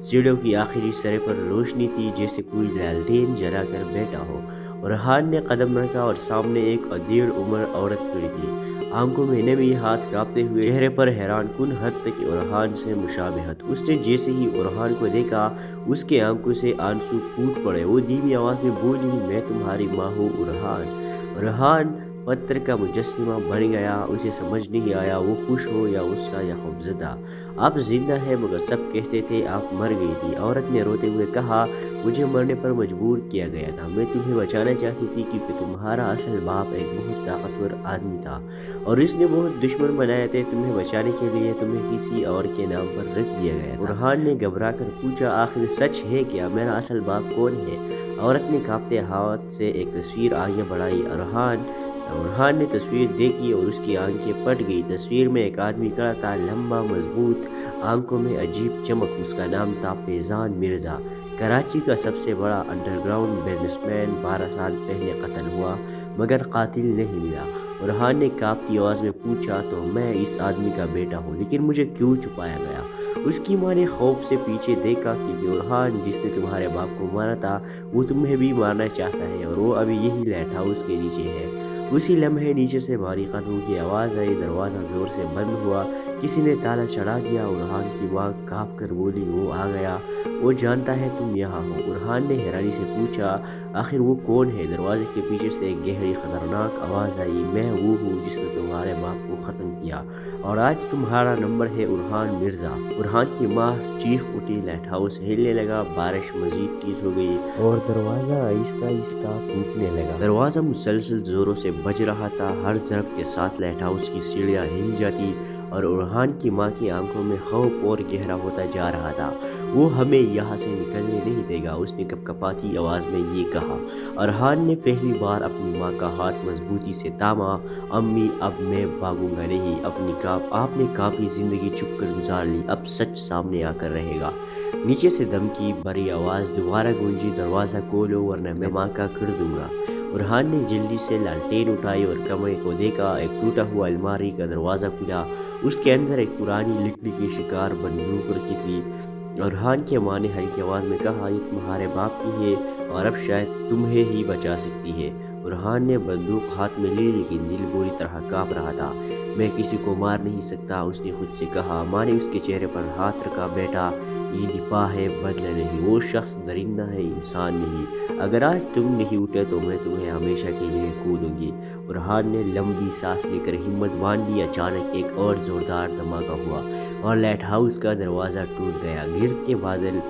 सीढ़ियों की आखिरी सरे पर रोशनी थी, जैसे कोई लालटेन जला कर बैठा हो। उरहान ने कदम रखा और सामने एक अधेड़ उम्र औरत खड़ी थी, आंखों में नमी, हाथ कांपते हुए, चेहरे पर हैरान कुन हद तक उरहान से मुशाबहत। उसने जैसे ही उरहान को देखा, उसके आंखों से आंसू फूट पड़े। वो धीमी आवाज में बोली, मैं तुम्हारी माँ हूँ उरहान। उरहान पत्थर का मुजस्सिमा बन गया। उसे समझ नहीं आया वो खुश हो या गुस्सा या खौफजदा। आप जिंदा है, मगर सब कहते थे आप मर गई थी। औरत ने रोते हुए कहा, मुझे मरने पर मजबूर किया गया था। मैं तुम्हें बचाना चाहती थी, क्योंकि तुम्हारा असल बाप एक बहुत ताकतवर आदमी था और इसने बहुत दुश्मन बनाए थे। तुम्हें बचाने के लिए तुम्हें किसी और के नाम पर रख दिया गया था। बुरहान ने घबरा कर पूछा, आखिर सच है क्या? मेरा असल बाप कौन है? औरत ने कांपते हाथ से एक तस्वीर आगे बढ़ाई। बुरहान ने तस्वीर देखी और उसकी आंखें फट गई। तस्वीर में एक आदमी खड़ा था, लंबा, मजबूत, आंखों में अजीब चमक। उसका नाम था फैजान मिर्जा, कराची का सबसे बड़ा अंडरग्राउंड बिजनेसमैन। 12 साल पहले कत्ल हुआ, मगर कातिल नहीं मिला। बुरहान ने कांपती आवाज़ में पूछा, तो मैं इस आदमी का बेटा हूँ, लेकिन मुझे क्यों छुपाया गया? उसकी माँ ने खौफ से पीछे देखा, क्योंकि बुरहान जिसने तुम्हारे बाप को मारा था, वो तुम्हें भी मारना चाहता है और वो अभी यही लाइट हाउस के नीचे है। उसी लम्हे नीचे से भारी कदमों की आवाज़ आई। दरवाज़ा जोर से बंद हुआ। किसी ने ताला चढ़ा दिया। उरहान की माँ काँप कर बोली, वो आ गया, वो जानता है तुम यहाँ हो। उरहान ने हैरानी से पूछा, आखिर वो कौन है? दरवाजे के पीछे से एक गहरी खतरनाक आवाज़ आई, मैं वो हूँ जिसने तुम्हारे बाप को ख़त्म किया और आज तुम्हारा नंबर है उरहान मिर्ज़ा। उरहान की माँ चीख उठी। लाइट हाउस हिलने लगा, बारिश मजीद तेज हो गई और दरवाज़ा आहिस्ता आहिस्ता टूटने लगा। दरवाज़ा मुसलसल ज़ोरों से बज रहा था। हर ज़रब के साथ लाइट हाउस की सीढ़ियाँ हिल जाती और उरहान की माँ की आंखों में खौफ और गहरा होता जा रहा था। वो हमें यहाँ से निकलने नहीं देगा, उसने कपकपाती आवाज़ में ये कहा। उरहान ने पहली बार अपनी माँ का हाथ मजबूती से थामा। अम्मी, अब मैं भागूंगा नहीं। आपने काफ़ी ज़िंदगी चुप कर गुजार ली, अब सच सामने आकर रहेगा। नीचे से धमकी भरी आवाज़ दोबारा गूंजी, दरवाज़ा खोलो वरना मैं माँ का कर दूंगा। उरहान ने जल्दी से लालटेन उठाई और कमरे को देखा। एक टूटा हुआ अलमारी का दरवाज़ा खुला। उसके अंदर एक पुरानी लकड़ी की शिकार बंदूक रखी थी। उरहान की माँ ने हल्की आवाज़ में कहा, ये तुम्हारे बाप की है और अब शायद तुम्हें ही बचा सकती है। उरहान ने बंदूक हाथ में ली, लेकिन दिल बुरी तरह काँप रहा था। मैं किसी को मार नहीं सकता, उसने खुद से कहा। माँ ने उसके चेहरे पर हाथ रखा, बेटा ये दिपा है, बदला नहीं। वो शख्स दरिंदा है, इंसान नहीं। अगर आज तुम नहीं उठे तो मैं तुम्हें हमेशा के लिए खो दूंगी। उरहान ने लंबी सांस लेकर हिम्मत बांध ली। अचानक एक और जोरदार धमाका हुआ और लाइट हाउस का दरवाज़ा टूट गया। गिरद के बादल